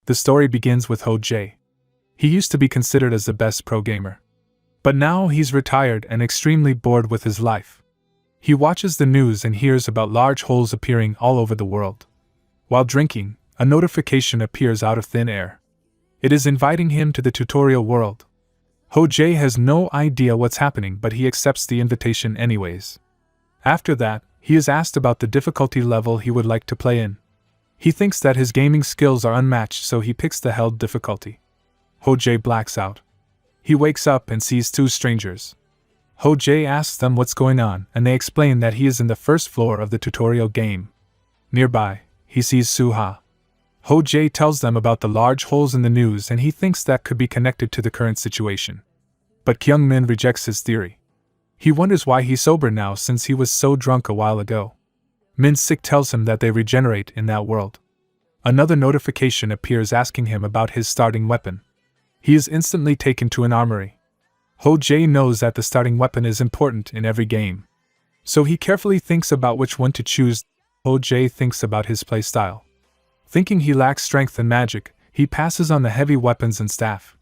The story begins with Ho Jae. He used to be considered as the best pro gamer. But now he's retired and extremely bored with his life. He watches the news and hears about large holes appearing all over the world. While drinking, a notification appears out of thin air. It is inviting him to the tutorial world. Ho Jae has no idea what's happening, but he accepts the invitation anyways. After that, he is asked about the difficulty level he would like to play in. He thinks that his gaming skills are unmatched, so he picks the held difficulty. Ho Jae blacks out. He wakes up and sees two strangers. Ho Jae asks them what's going on, and they explain that he is in the first floor of the tutorial game. Nearby, he sees Suha. Ho Jae tells them about the large holes in the news, and he thinks that could be connected to the current situation. But Kyung Min rejects his theory. He wonders why he's sober now since he was so drunk a while ago. Min Sik tells him that they regenerate in that world. Another notification appears asking him about his starting weapon. He is instantly taken to an armory. Ho Jae knows that the starting weapon is important in every game. So he carefully thinks about which one to choose. Ho Jae thinks about his playstyle. Thinking he lacks strength and magic, he passes on the heavy weapons and staff.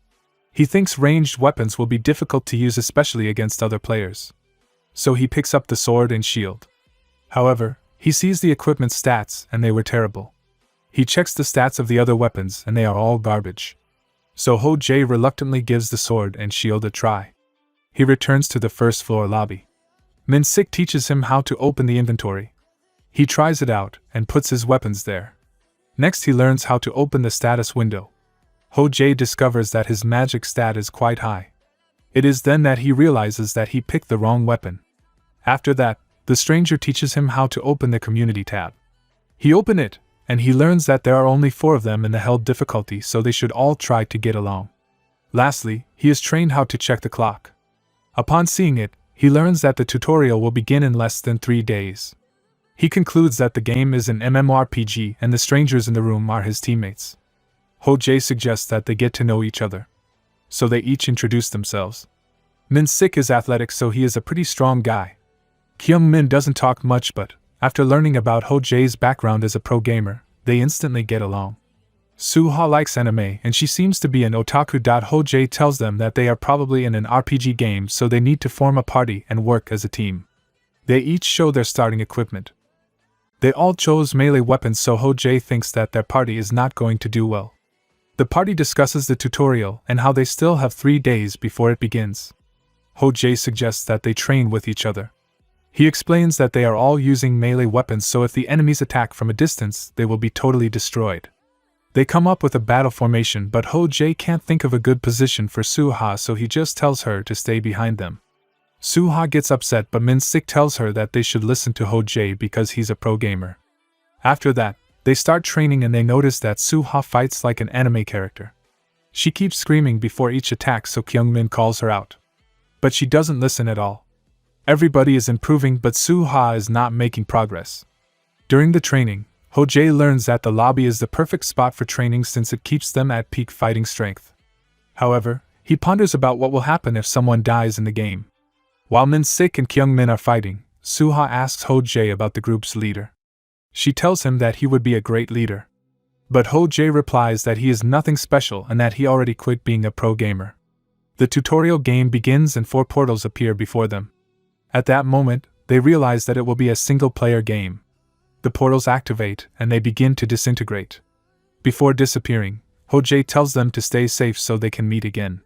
He thinks ranged weapons will be difficult to use, especially against other players. So he picks up the sword and shield. However, he sees the equipment stats and they were terrible. He checks the stats of the other weapons and they are all garbage. So Ho Jae reluctantly gives the sword and shield a try. He returns to the first floor lobby. Min Sik teaches him how to open the inventory. He tries it out and puts his weapons there. Next he learns how to open the status window. Ho Jae discovers that his magic stat is quite high. It is then that he realizes that he picked the wrong weapon. After that, the stranger teaches him how to open the community tab. He opens it, and he learns that there are only 4 of them in the held difficulty, so they should all try to get along. Lastly, he is trained how to check the clock. Upon seeing it, he learns that the tutorial will begin in less than 3 days. He concludes that the game is an MMORPG and the strangers in the room are his teammates. Ho Jae suggests that they get to know each other. So they each introduce themselves. Min Sik is athletic, so he is a pretty strong guy. Kyung Min doesn't talk much, but after learning about Ho Jae's background as a pro gamer, they instantly get along. Suha likes anime and she seems to be an otaku. Ho Jae tells them that they are probably in an RPG game, so they need to form a party and work as a team. They each show their starting equipment. They all chose melee weapons, so Ho Jae thinks that their party is not going to do well. The party discusses the tutorial and how they still have 3 days before it begins. Ho Jae suggests that they train with each other. He explains that they are all using melee weapons, so if the enemies attack from a distance, they will be totally destroyed. They come up with a battle formation, but Ho Jae can't think of a good position for Suha, so he just tells her to stay behind them. Suha gets upset, but Min Sik tells her that they should listen to Ho Jae because he's a pro gamer. After that, they start training and they notice that Suha fights like an anime character. She keeps screaming before each attack, so Kyung Min calls her out. But she doesn't listen at all. Everybody is improving, but Suha is not making progress. During the training, Ho Jae learns that the lobby is the perfect spot for training since it keeps them at peak fighting strength. However, he ponders about what will happen if someone dies in the game. While Min Sik and Kyung Min are fighting, Suha asks Ho Jae about the group's leader. She tells him that he would be a great leader. But Ho Jae replies that he is nothing special and that he already quit being a pro gamer. The tutorial game begins and 4 portals appear before them. At that moment, they realize that it will be a single-player game. The portals activate and they begin to disintegrate. Before disappearing, Ho Jae tells them to stay safe so they can meet again.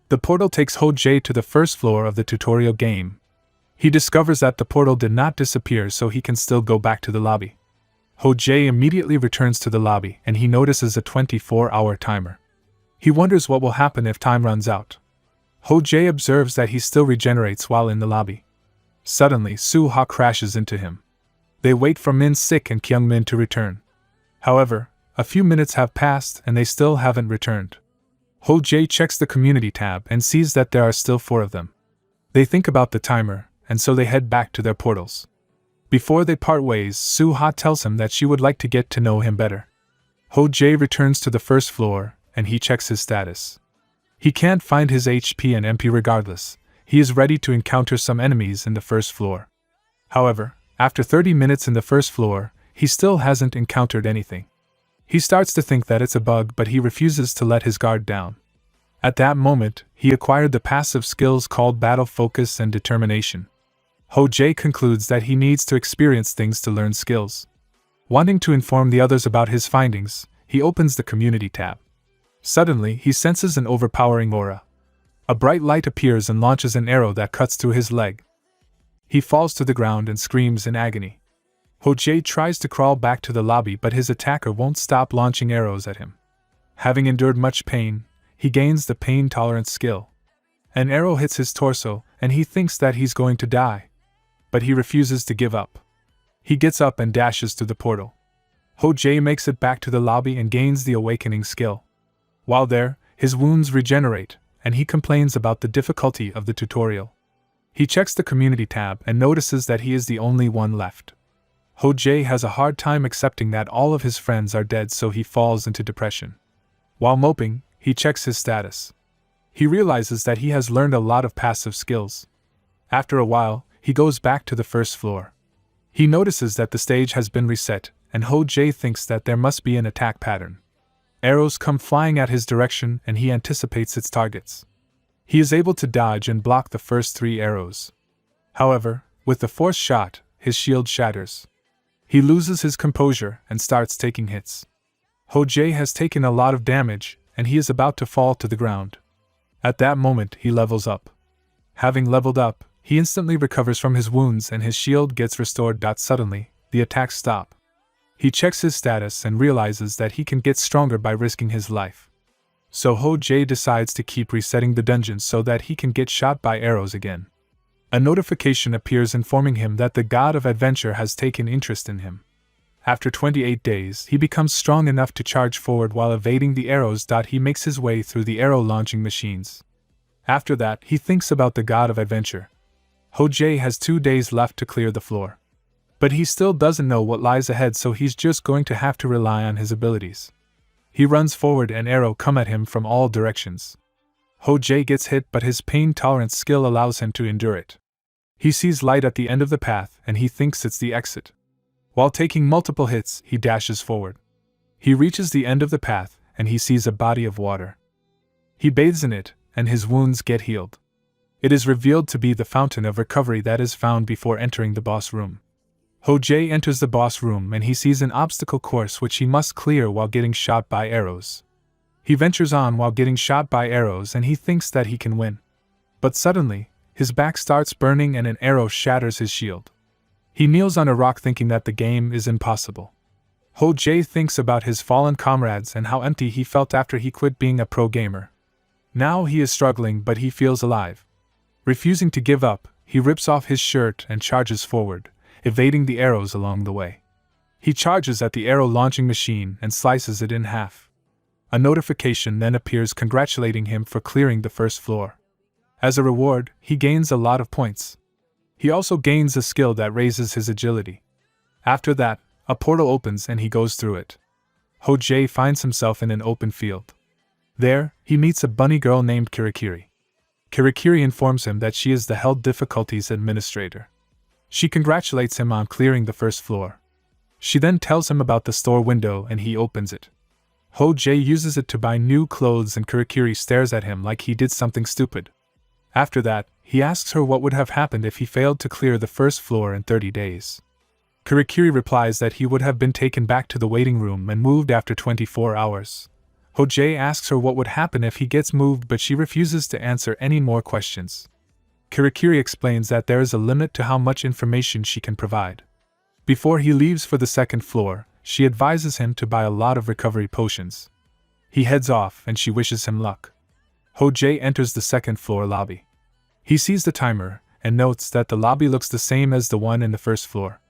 The portal takes Ho Jae to the first floor of the tutorial game. He discovers that the portal did not disappear, so he can still go back to the lobby. Ho Jae immediately returns to the lobby and he notices a 24-hour timer. He wonders what will happen if time runs out. Ho Jae observes that he still regenerates while in the lobby. Suddenly, Suha crashes into him. They wait for Min Sik and Kyung Min to return. However, a few minutes have passed and they still haven't returned. Ho Jae checks the community tab and sees that there are still 4 of them. They think about the timer, and so they head back to their portals. Before they part ways, Suha tells him that she would like to get to know him better. Ho Jae returns to the first floor, and he checks his status. He can't find his HP and MP regardless. He is ready to encounter some enemies in the first floor. However, after 30 minutes in the first floor, he still hasn't encountered anything. He starts to think that it's a bug, but he refuses to let his guard down. At that moment, he acquired the passive skills called Battle Focus and Determination. Ho-Jae concludes that he needs to experience things to learn skills. Wanting to inform the others about his findings, he opens the Community tab. Suddenly, he senses an overpowering aura. A bright light appears and launches an arrow that cuts through his leg. He falls to the ground and screams in agony. Ho-Jae tries to crawl back to the lobby, but his attacker won't stop launching arrows at him. Having endured much pain, he gains the pain tolerance skill. An arrow hits his torso, and he thinks that he's going to die. But he refuses to give up. He gets up and dashes to the portal. Ho-Jae makes it back to the lobby and gains the awakening skill. While there, his wounds regenerate, and he complains about the difficulty of the tutorial. He checks the Community tab and notices that he is the only one left. Ho-Jae has a hard time accepting that all of his friends are dead, so he falls into depression. While moping, he checks his status. He realizes that he has learned a lot of passive skills. After a while, he goes back to the first floor. He notices that the stage has been reset, and Ho-Jae thinks that there must be an attack pattern. Arrows come flying at his direction, and he anticipates its targets. He is able to dodge and block the first 3 arrows. However, with the 4th shot, his shield shatters. He loses his composure and starts taking hits. Ho-Jae has taken a lot of damage, and he is about to fall to the ground. At that moment, he levels up. Having leveled up, he instantly recovers from his wounds and his shield gets restored. Suddenly, the attacks stop. He checks his status and realizes that he can get stronger by risking his life. So Ho-Jae decides to keep resetting the dungeon so that he can get shot by arrows again. A notification appears informing him that the god of adventure has taken interest in him. After 28 days, he becomes strong enough to charge forward while evading the arrows. He makes his way through the arrow launching machines. After that, he thinks about the god of adventure. Ho-Jae has 2 days left to clear the floor. But he still doesn't know what lies ahead, so he's just going to have to rely on his abilities. He runs forward and arrows come at him from all directions. Ho-Jae gets hit, but his pain tolerance skill allows him to endure it. He sees light at the end of the path and he thinks it's the exit. While taking multiple hits, he dashes forward. He reaches the end of the path and he sees a body of water. He bathes in it and his wounds get healed. It is revealed to be the fountain of recovery that is found before entering the boss room. Ho-Jae enters the boss room and he sees an obstacle course which he must clear while getting shot by arrows. He ventures on while getting shot by arrows and he thinks that he can win. But suddenly, his back starts burning and an arrow shatters his shield. He kneels on a rock thinking that the game is impossible. Ho-Jae thinks about his fallen comrades and how empty he felt after he quit being a pro gamer. Now he is struggling, but he feels alive. Refusing to give up, he rips off his shirt and charges forward, evading the arrows along the way. He charges at the arrow launching machine and slices it in half. A notification then appears congratulating him for clearing the first floor. As a reward, he gains a lot of points. He also gains a skill that raises his agility. After that, a portal opens and he goes through it. Ho-Jae finds himself in an open field. There, he meets a bunny girl named Kirikiri. Kirikiri informs him that she is the Held Difficulties Administrator. She congratulates him on clearing the first floor. She then tells him about the store window and he opens it. Ho-Jae uses it to buy new clothes and Kirikiri stares at him like he did something stupid. After that, he asks her what would have happened if he failed to clear the first floor in 30 days. Kirikiri replies that he would have been taken back to the waiting room and moved after 24 hours. Ho-Jae asks her what would happen if he gets moved, but she refuses to answer any more questions. Kirikiri explains that there is a limit to how much information she can provide. Before he leaves for the second floor, she advises him to buy a lot of recovery potions. He heads off and she wishes him luck. Ho-Jae enters the second floor lobby. He sees the timer and notes that the lobby looks the same as the one in the first floor.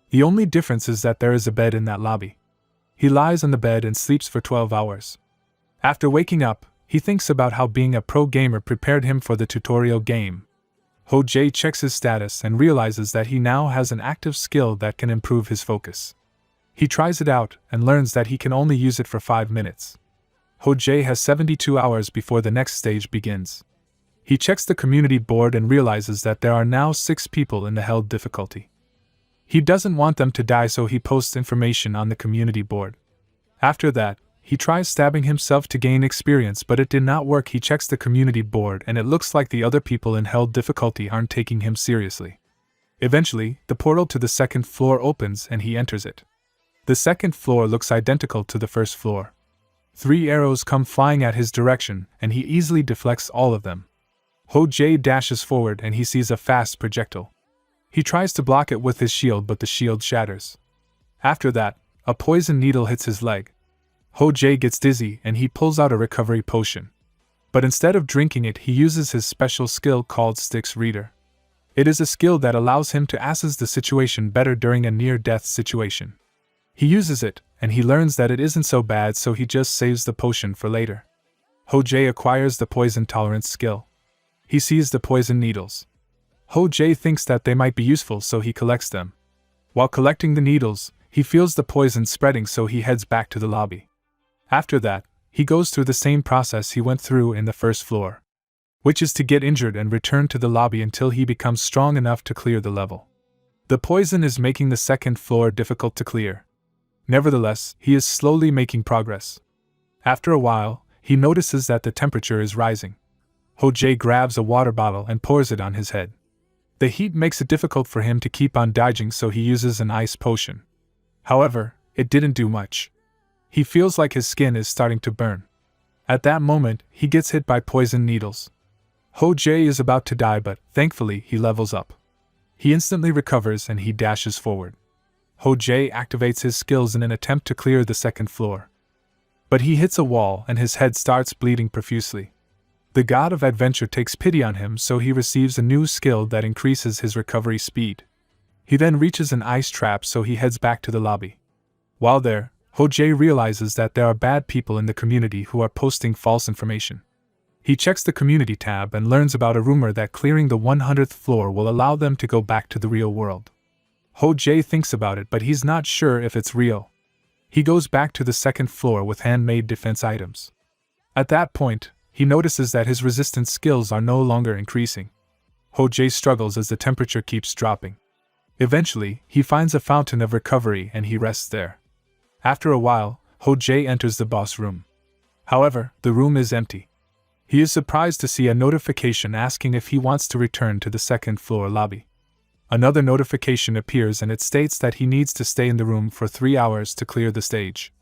The only difference is that there is a bed in that lobby. He lies on the bed and sleeps for 12 hours. After waking up, he thinks about how being a pro gamer prepared him for the tutorial game. Ho-Jae checks his status and realizes that he now has an active skill that can improve his focus. He tries it out and learns that he can only use it for 5 minutes. Ho-Jae has 72 hours before the next stage begins. He checks the community board and realizes that there are now 6 people in the held difficulty. He doesn't want them to die, so he posts information on the community board. After that, he tries stabbing himself to gain experience, but it did not work. He checks the community board and it looks like the other people in hell difficulty aren't taking him seriously. Eventually, the portal to the second floor opens and he enters it. The second floor looks identical to the first floor. 3 arrows come flying at his direction and he easily deflects all of them. Ho-Jae dashes forward and he sees a fast projectile. He tries to block it with his shield, but the shield shatters. After that, a poison needle hits his leg. Ho-Jae gets dizzy and he pulls out a recovery potion. But instead of drinking it, he uses his special skill called Styx Reader. It is a skill that allows him to assess the situation better during a near-death situation. He uses it, and he learns that it isn't so bad, so he just saves the potion for later. Ho-Jae acquires the poison tolerance skill. He sees the poison needles. Ho-Jae thinks that they might be useful, so he collects them. While collecting the needles, he feels the poison spreading, so he heads back to the lobby. After that, he goes through the same process he went through in the first floor, which is to get injured and return to the lobby until he becomes strong enough to clear the level. The poison is making the second floor difficult to clear. Nevertheless, he is slowly making progress. After a while, he notices that the temperature is rising. Ho-Jae grabs a water bottle and pours it on his head. The heat makes it difficult for him to keep on dodging, so he uses an ice potion. However, it didn't do much. He feels like his skin is starting to burn. At that moment, he gets hit by poison needles. Ho-Jae is about to die, but thankfully he levels up. He instantly recovers and he dashes forward. Ho-Jae activates his skills in an attempt to clear the second floor. But he hits a wall and his head starts bleeding profusely. The god of adventure takes pity on him, so he receives a new skill that increases his recovery speed. He then reaches an ice trap, so he heads back to the lobby. While there, Ho-Jae realizes that there are bad people in the community who are posting false information. He checks the community tab and learns about a rumor that clearing the 100th floor will allow them to go back to the real world. Ho-Jae thinks about it, but he's not sure if it's real. He goes back to the second floor with handmade defense items. At that point, he notices that his resistance skills are no longer increasing. Ho-Jae struggles as the temperature keeps dropping. Eventually, he finds a fountain of recovery and he rests there. After a while, Ho-Jae enters the boss room. However, the room is empty. He is surprised to see a notification asking if he wants to return to the second floor lobby. Another notification appears and it states that he needs to stay in the room for 3 hours to clear the stage.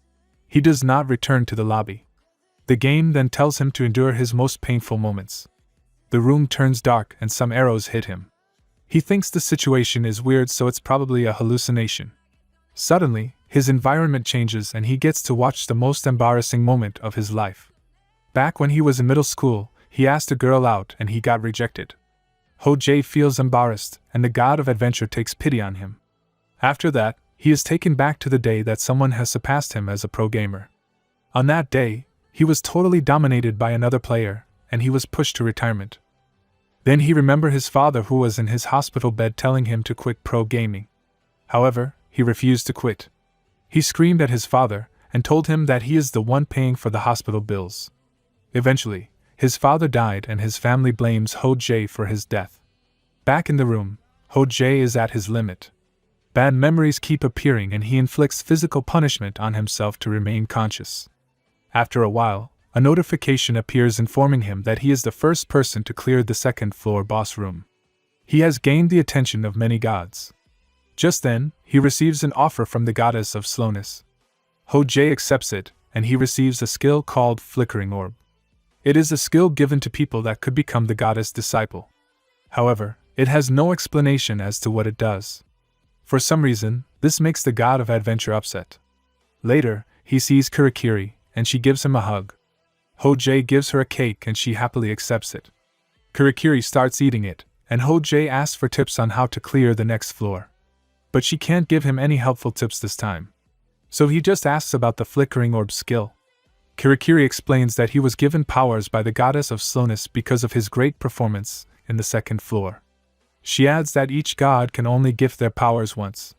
He does not return to the lobby. The game then tells him to endure his most painful moments. The room turns dark and some arrows hit him. He thinks the situation is weird, so it's probably a hallucination. Suddenly, his environment changes and he gets to watch the most embarrassing moment of his life. Back when he was in middle school, he asked a girl out and he got rejected. Ho-Jae feels embarrassed and the god of adventure takes pity on him. After that, he is taken back to the day that someone has surpassed him as a pro gamer. On that day, he was totally dominated by another player and he was pushed to retirement. Then he remembered his father, who was in his hospital bed telling him to quit pro gaming. However, he refused to quit. He screamed at his father and told him that he is the one paying for the hospital bills. Eventually, his father died and his family blames Ho-Jae for his death. Back in the room, Ho-Jae is at his limit. Bad memories keep appearing and he inflicts physical punishment on himself to remain conscious. After a while, a notification appears informing him that he is the first person to clear the second floor boss room. He has gained the attention of many gods. Just then, he receives an offer from the goddess of slowness. Ho-Jae accepts it, and he receives a skill called Flickering Orb. It is a skill given to people that could become the goddess' disciple. However, it has no explanation as to what it does. For some reason, this makes the god of adventure upset. Later, he sees Kurikiri, and she gives him a hug. Ho-Jae gives her a cake and she happily accepts it. Kurikiri starts eating it, and Ho-Jae asks for tips on how to clear the next floor. But she can't give him any helpful tips this time. So he just asks about the Flickering Orb skill. Kurikiri explains that he was given powers by the goddess of slowness because of his great performance in the second floor. She adds that each god can only gift their powers once.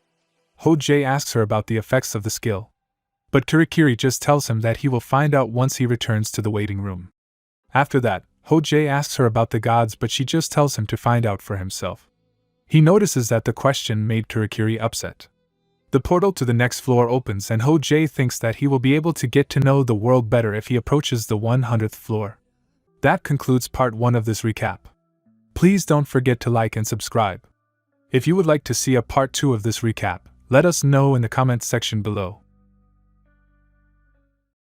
Ho-Jae asks her about the effects of the skill. But Kurikiri just tells him that he will find out once he returns to the waiting room. After that, Ho-Jae asks her about the gods, but she just tells him to find out for himself. He notices that the question made Kurikiri upset. The portal to the next floor opens and Ho-Jae thinks that he will be able to get to know the world better if he approaches the 100th floor. That concludes part 1 of this recap. Please don't forget to like and subscribe. If you would like to see a part 2 of this recap, let us know in the comments section below.